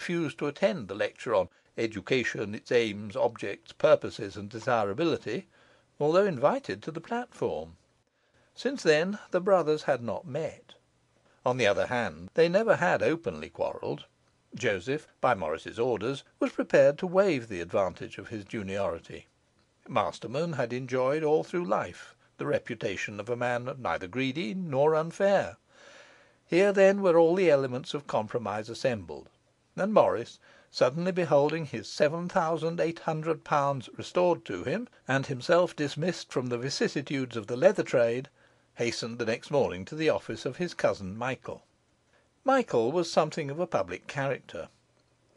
refused to attend the lecture on Education, its Aims, Objects, Purposes, and Desirability, although invited to the platform. Since then the brothers had not met. On the other hand, they never had openly quarrelled. Joseph, by Morris's orders, was prepared to waive the advantage of his juniority. Masterman had enjoyed all through life the reputation of a man neither greedy nor unfair. Here, then, were all the elements of compromise assembled, and Morris, suddenly beholding his £7,800 restored to him, and himself dismissed from the vicissitudes of the leather trade, hastened the next morning to the office of his cousin Michael. Michael was something of a public character.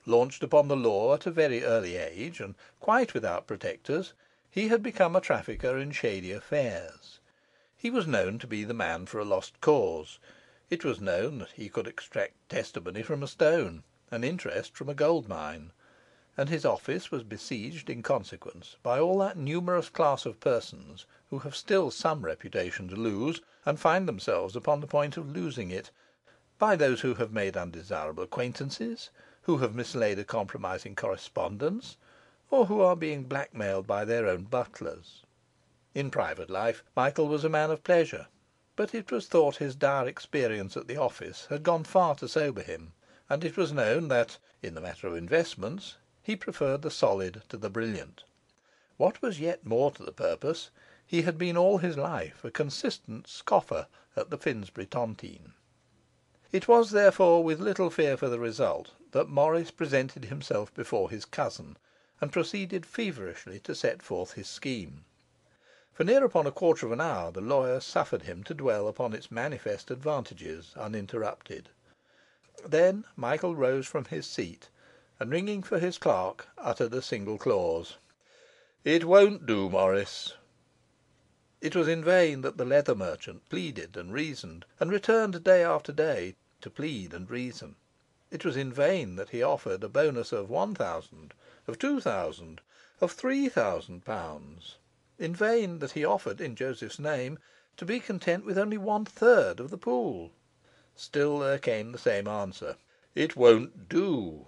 Launched upon the law at a very early age, and quite without protectors, he had become a trafficker in shady affairs. He was known to be the man for a lost cause. It was known that he could extract testimony from a stone, and interest from a gold mine; and his office was besieged in consequence by all that numerous class of persons who have still some reputation to lose, and find themselves upon the point of losing it, by those who have made undesirable acquaintances, who have mislaid a compromising correspondence, or who are being blackmailed by their own butlers. In private life Michael was a man of pleasure, but it was thought his dire experience at the office had gone far to sober him, and it was known that, in the matter of investments, he preferred the solid to the brilliant. What was yet more to the purpose, he had been all his life a consistent scoffer at the Finsbury tontine. It was, therefore, with little fear for the result that Morris presented himself before his cousin, and proceeded feverishly to set forth his scheme. For near upon a quarter of an hour the lawyer suffered him to dwell upon its manifest advantages uninterrupted. Then Michael rose from his seat, and ringing for his clerk, uttered a single clause. "It won't do, Morris." It was in vain that the leather merchant pleaded and reasoned, and returned day after day to plead and reason. It was in vain that he offered a bonus of £1,000, of £2,000, of £3,000. In vain that he offered, in Joseph's name, to be content with only 1/3 of the pool. Still there came the same answer. "It won't do."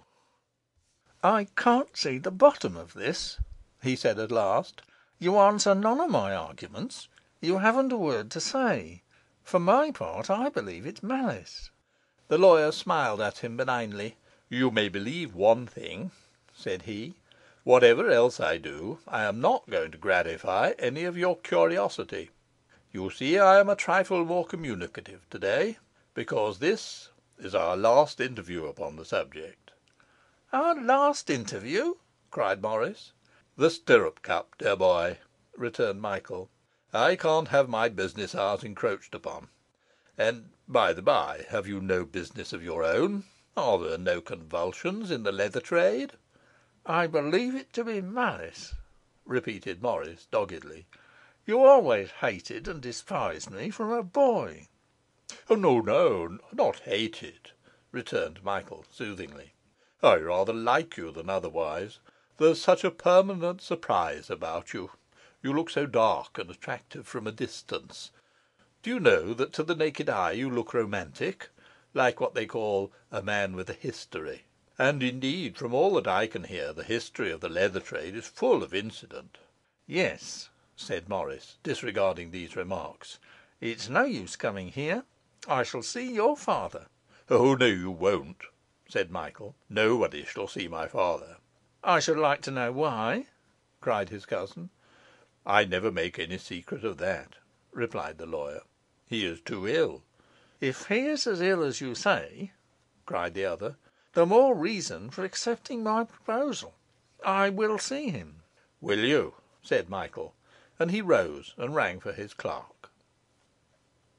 "I can't see the bottom of this," he said at last. "You answer none of my arguments. You haven't a word to say. For my part, I believe it's malice." The lawyer smiled at him benignly. "You may believe one thing," said he. "Whatever else I do, I am not going to gratify any of your curiosity. You see I am a trifle more communicative to day, because this is our last interview upon the subject." "Our last interview?" cried Morris. "The stirrup cup, dear boy," returned Michael. "I can't have my business hours encroached upon. And, by the by, have you no business of your own? Are there no convulsions in the leather trade?" "I believe it to be malice," repeated Morris doggedly. "You always hated and despised me from a boy." "Oh, no, not hated," returned Michael soothingly. "I rather like you than otherwise. There's such a permanent surprise about you. You look so dark and attractive from a distance. Do you know that to the naked eye you look romantic, like what they call a man with a history? And indeed, from all that I can hear, the history of the leather trade is full of incident." "Yes," said Morris, disregarding these remarks. "It's no use coming here. I shall see your father." "Oh, no, you won't," said Michael. "Nobody shall see my father." "I should like to know why," cried his cousin. "I never make any secret of that," replied the lawyer. "He is too ill." "If he is as ill as you say," cried the other, "the more reason for accepting my proposal. I will see him." "Will you?" said Michael, and he rose and rang for his clerk.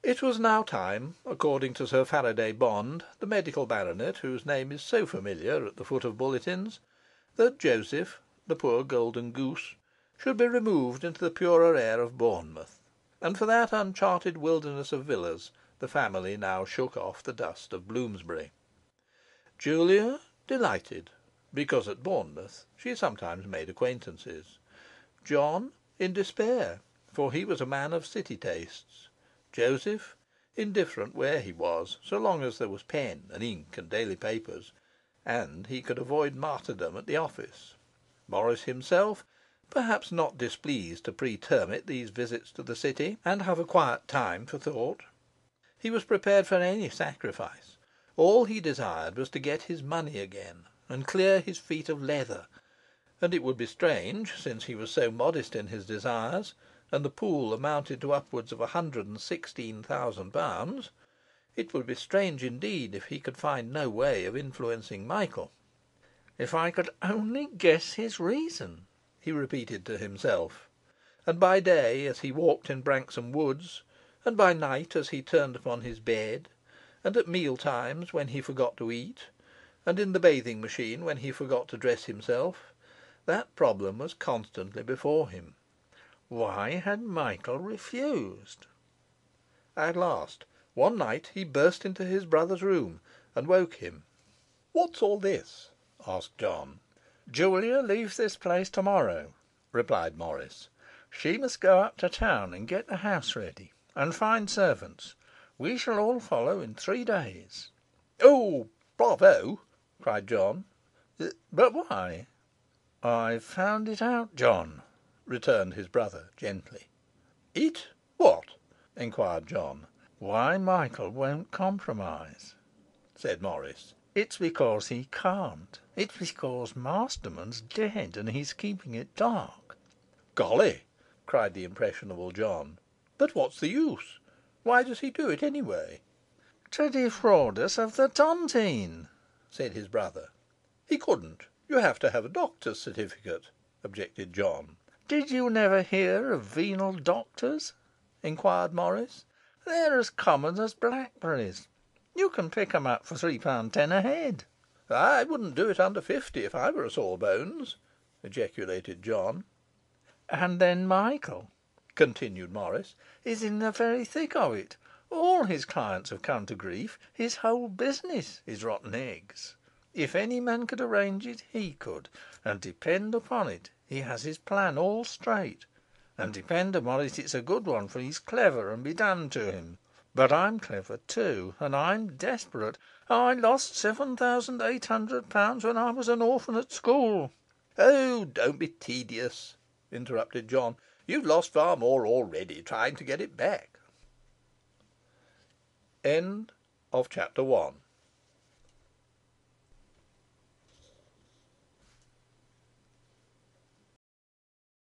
It was now time, according to Sir Faraday Bond, the medical baronet whose name is so familiar at the foot of bulletins, that Joseph, the poor golden goose, should be removed into the purer air of Bournemouth, and for that uncharted wilderness of villas the family now shook off the dust of Bloomsbury. Julia, delighted, because at Bournemouth she sometimes made acquaintances. John, in despair, for he was a man of city tastes. Joseph, indifferent where he was, so long as there was pen and ink and daily papers, and he could avoid martyrdom at the office. Morris himself, perhaps not displeased to pretermit these visits to the city, and have a quiet time for thought. He was prepared for any sacrifice. All he desired was to get his money again, and clear his feet of leather; and it would be strange, since he was so modest in his desires, and the pool amounted to upwards of £116,000, it would be strange indeed if he could find no way of influencing Michael. "If I could only guess his reason," he repeated to himself; and by day, as he walked in Branksome Woods, and by night, as he turned upon his bed, and at meal times when he forgot to eat, and in the bathing machine when he forgot to dress himself, that problem was constantly before him. Why had Michael refused? At last, one night, he burst into his brother's room and woke him. "What's all this?" asked John. "Julia leaves this place to morrow," replied Morris. "She must go up to town and get the house ready, and find servants. We shall all follow in 3 days." "Oh, bravo!" cried John. "But why?" "I've found it out, John," returned his brother gently. "It? What?" inquired John. "Why Michael won't compromise," said Morris. "It's because he can't. It's because Masterman's dead, and he's keeping it dark." "Golly!" cried the impressionable John. "But what's the use? Why does he do it, anyway?" "To defraud us of the tontine," said his brother. "He couldn't. You have to have a doctor's certificate," objected John. "Did you never hear of venal doctors?" inquired Morris. "They're as common as blackberries. You can pick 'em up for £3.10 a head." "I wouldn't do it under 50 if I were a sawbones," ejaculated John. "And then Michael," continued Morris, "is in the very thick of it. All his clients have come to grief. His whole business is rotten eggs. If any man could arrange it, he could; and depend upon it, he has his plan all straight. And depend upon it, it's a good one, for he's clever, and be damned to him. But I'm clever too, and I'm desperate. I lost £7,800 when I was an orphan at school." "Oh, don't be tedious," interrupted John. "You've lost far more already trying to get it back." Chapter 2